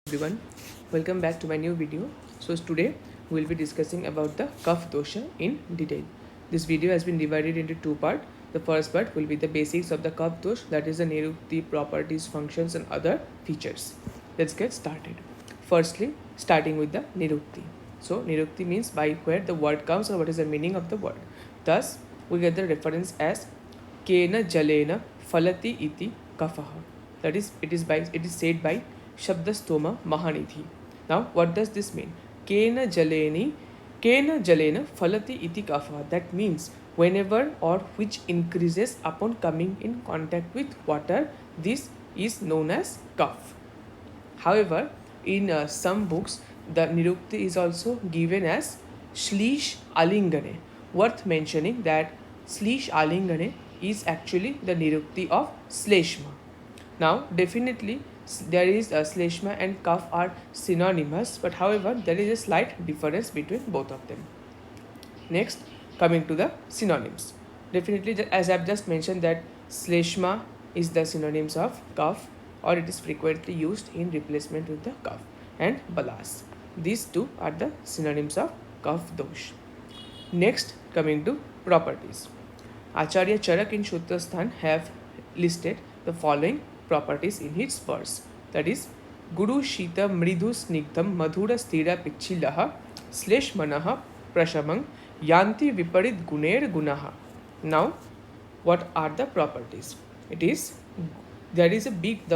Everyone, welcome back to my new video. So today we will be discussing about the Kapha Dosha in detail. This video has been divided into two parts. The first part will be the basics of the Kapha Dosha, that is the Nirukti, properties, functions and other features. Let's get started. Firstly, starting with the Nirukti. So Nirukti means by where the word comes or what is the meaning of the word. Thus, we get the reference as Kena Jalena Falati iti Kafaha. That is, it is said by Shabdastoma Mahanidhi. Now, what does this mean? Kena Jalena Falati iti Kafaha. That means whenever or which increases upon coming in contact with water, this is known as kapha. However, in some books, the Nirukti is also given as Shlish Alingane. Worth mentioning that Shlish Alingane is actually the Nirukti of Sleshma. Now, definitely, there is a Sleshma and Kaf are synonymous, but however, there is a slight difference between both of them. Next, coming to the synonyms. Definitely, as I've just mentioned that Sleshma is the synonyms of Kaf, or it is frequently used in replacement with the Kaf, and Balas. These two are the synonyms of Kapha Dosh. Next, coming to properties. Acharya Charak in Shutrasthan have listed the following properties in his verse. That is, Guru Shita Mridu Snigdham Madhura Sthira Pichilaha Slesh Manaha Prashamang Yanti Viparit Guner Gunaha. Now, what are the properties? The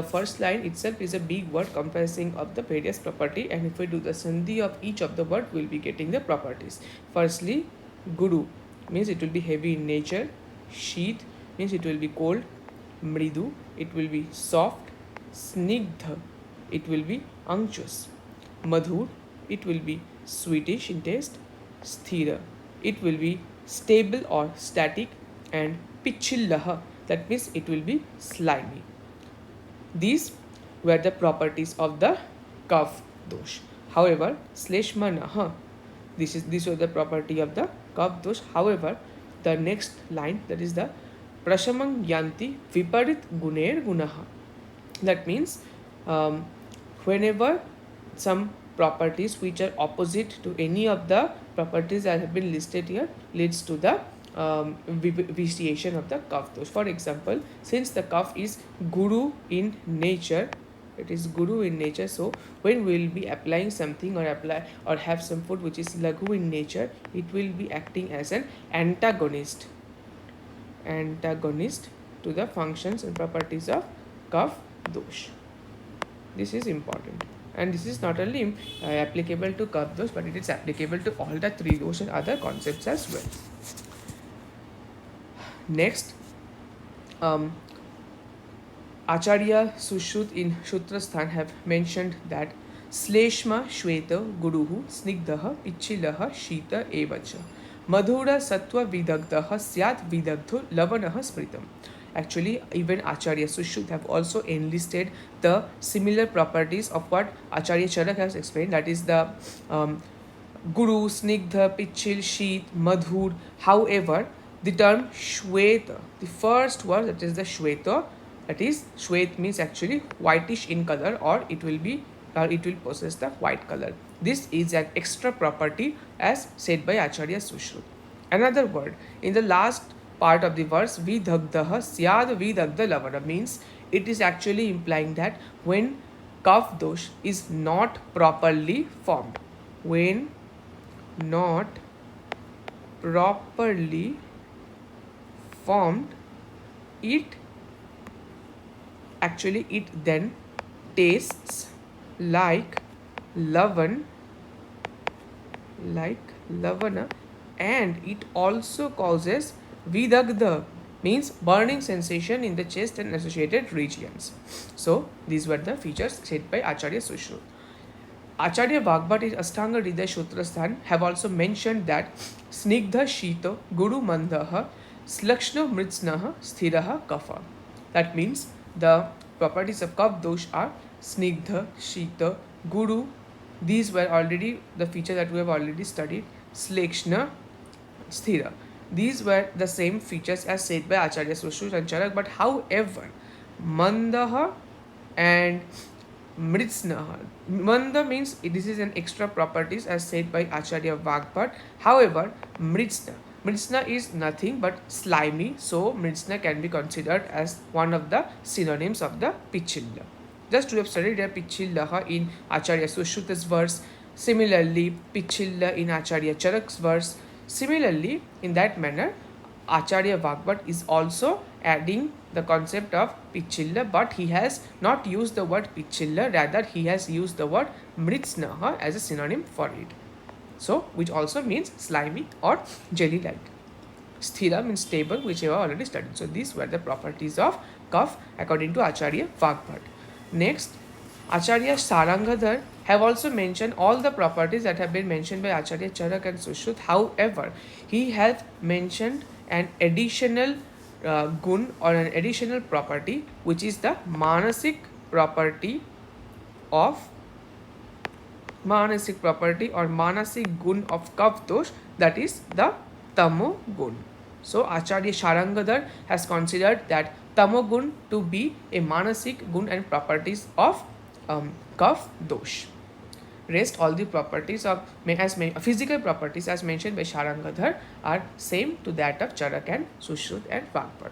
first line itself is a big word comprising of the various property, and if we do the sandhi of each of the word, we'll be getting the properties. Firstly, Guru means it will be heavy in nature, Sheet means it will be cold, Mridu it will be soft, Snigdha it will be unctuous, Madhur it will be sweetish in taste, Sthira it will be stable or static, and Pichillaha that means it will be slimy. These were the properties of the Kapha Dosh. However, Sleshmanaha, this was the property of the Kapha Dosh. However, the next line, that is the Prashamang Yanti Viparit Guner Gunaha. That means whenever some properties which are opposite to any of the properties that have been listed here leads to the vitiation of the Kapha Dosh. For example, since the Kapha is Guru in nature, it is Guru in nature, so when we will be applying something or have some food which is Laghu in nature, it will be acting as an antagonist to the functions and properties of Kapha Dosh. This is important, and this is not only applicable to Kapha Dosh, but it is applicable to all the Tridosha and other concepts as well. Next, Acharya Sushrut in Shutrasthan have mentioned that Sleshma Shweta Guruhu Snigdaha Pichilaha Shita Evacha Madhura Sattva Vidagdaha Syat Vidagdho Lavanaha Smritam. Actually, even Acharya Sushrut have also enlisted the similar properties of what Acharya Charak has explained, that is the Guru, Snigdha, Pichil, Sheet, Madhur. However, the term Shweta, the first word, that is the Shweta, that is Shwet means actually whitish in color, or it will possess the white color. This is an extra property as said by Acharya Sushrut. Another word in the last part of the verse, Vidagdaha Syad Vidagda Lavana, means it is actually implying that when Kapha Dosh is not properly formed, when not properly formed, it then tastes like lavana, and it also causes vidagdha, means burning sensation in the chest and associated regions. So these were the features said by Acharya Sushrut. Acharya Vagbhat in Ashtanga Hridaya Shutrasthan have also mentioned that Snigdha Shita Guru Mandaha Slakshna Mritsnaha Sthiraha Kapha. That means the properties of Kapha Dosh are Snigdha, Shita, Guru. These were already the feature that we have already studied. Slakshna, Sthira. These were the same features as said by Acharya Sushrut and Charak, but however, Mandaha and mritsnaha. Manda means this is an extra properties as said by Acharya Vagpat. However, mritsna is nothing but slimy, so mritsna can be considered as one of the synonyms of the pichilla. Just to have studied the pichillaha in Acharya Sushruta's verse, similarly pichilla in Acharya Charak's verse. Similarly, in that manner, Acharya Vagbat is also adding the concept of pichilla, but he has not used the word pichilla, rather he has used the word mritsnaha as a synonym for it. So, which also means slimy or jelly-like. Sthira means stable, which we have already studied. So, these were the properties of kapha according to Acharya Vagbat. Next, Acharya Sarangadhar have also mentioned all the properties that have been mentioned by Acharya Charak and Sushrut. However, he has mentioned an additional gun or an additional property, which is the manasik property or manasik gun of kapha dosh, that is the tamo gun. So Acharya Sharangadhar has considered that tamo gun to be a manasik gun and properties of kapha dosh. Rest all the properties of physical properties as mentioned by Sharangadhar are same to that of Charak and Sushrut and Vagpat.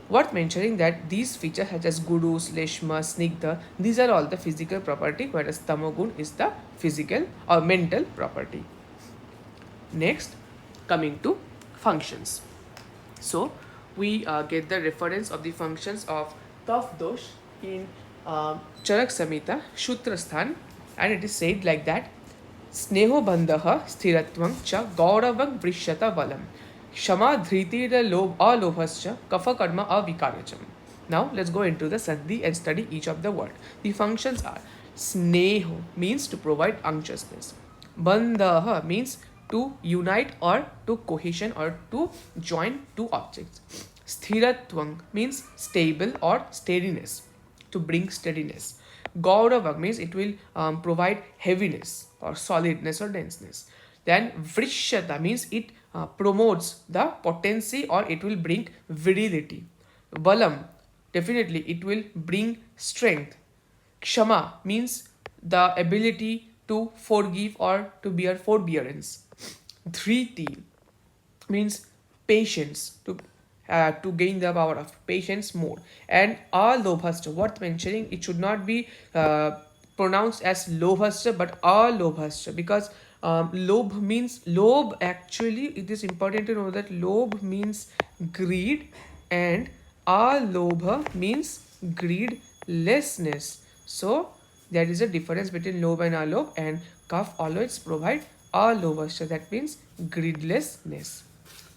Worth mentioning that these features such as Guru, Sleshma, Snigdha, these are all the physical property, whereas Tamogun is the physical or mental property. Next, coming to functions. So, we get the reference of the functions of kapha dosh in Charak Samhita, Shutrasthan, and it is said like that: Sneho bandhaha sthiratvam cha gauravang vrishyata valam Shama dhritira alobhascha kapha karma avikaracham. Now let's go into the sandhi and study each of the word. The functions are: sneho means to provide unctuousness. Bandhaha means to unite or to cohesion or to join two objects. Sthiratvang means stable or steadiness, to bring steadiness. Gauravang means it will provide heaviness or solidness or denseness. Then Vrishyata means it promotes the potency or it will bring virility. Balam, definitely it will bring strength. Kshama means the ability to forgive or to bear forbearance. Dhriti means patience, to gain the power of patience more. And alobhascha, worth mentioning, it should not be pronounced as lobhascha but alobhascha, because lob means lob, actually it is important to know that lob means greed and alobha means greedlessness. So there is a difference between lob and alob, and kapha always provide alobhascha, that means greedlessness.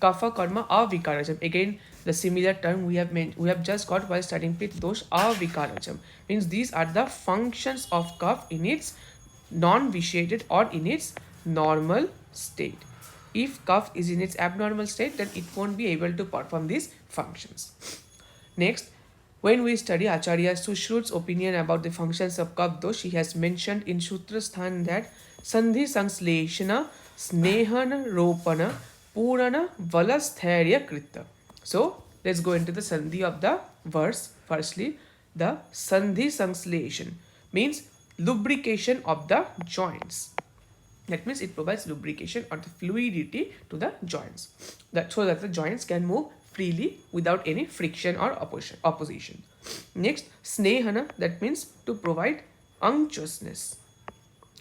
Kapha karma avikarajam, again the similar term we have just got while studying pitta dosh. Avikarajam means these are the functions of kapha in its non-vitiated or in its normal state. If kapha is in its abnormal state, then it won't be able to perform these functions. Next, when we study Acharya Sushrut's opinion about the functions of kapha dosh, he has mentioned in Shutrasthan that sandhi sansleshana snehana ropana purana valasthairya krita. So let's go into the sandhi of the verse. Firstly, the sandhi sansleshana means lubrication of the joints. That means it provides lubrication or the fluidity to the joints, so that the joints can move freely without any friction or opposition. Next, snehana, that means to provide unctuousness.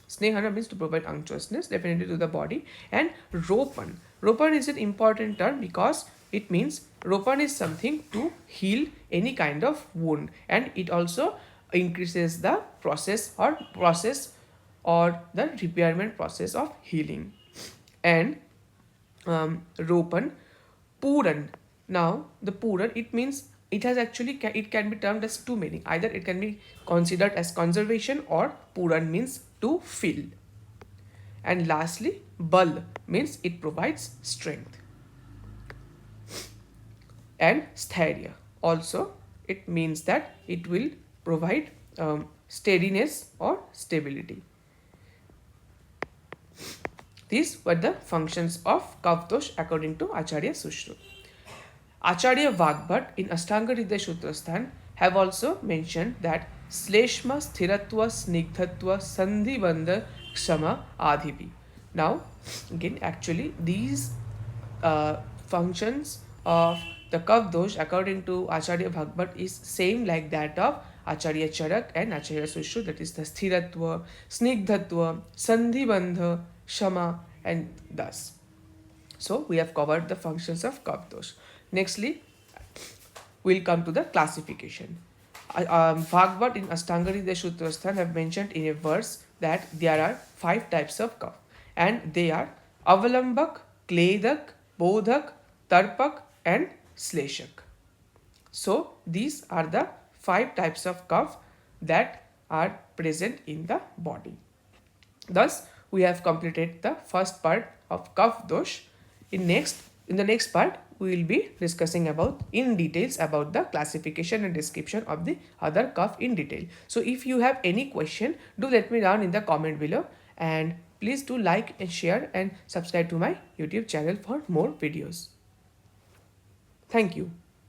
Snehana means to provide unctuousness, definitely to the body. And ropan. Ropan is an important term because it means ropan is something to heal any kind of wound, and it also increases the process or the repairment process of healing. And ropan, puran. Now the puran, it means it has actually it can be termed as two meaning. Either it can be considered as conservation, or puran means to fill. And lastly, bal means it provides strength. And sthairya also, it means that it will provide steadiness or stability. These were the functions of kapha dosh according to Acharya Sushrut. Acharya Vagbhat in Ashtanga Hridaya Sutrasthan have also mentioned that श्लेष्म स्थिरत्व snigdhatva sandhibandha kshama adhipi. Now again, actually these functions of the Kapha dosh according to Acharya Bhagvat is same like that of Acharya Charak and Acharya Sushru, that is the Sthiratva, Snigdhatva, Sandhibandha, Shama, and thus. So we have covered the functions of Kapha dosh. Nextly, we'll come to the classification. Bhagavad in Astangari Sutrasthan have mentioned in a verse that there are 5 types of kapha, and they are Avalambak, Kledak, Bodhak, Tarpak, and Sleshak. So these are the 5 types of kapha that are present in the body. Thus, we have completed the first part of Kapha dosh. In the next part, we will be discussing about in details about the classification and description of the other kapha in detail. So, if you have any question, do let me down in the comment below, and please do like and share and subscribe to my YouTube channel for more videos. Thank you.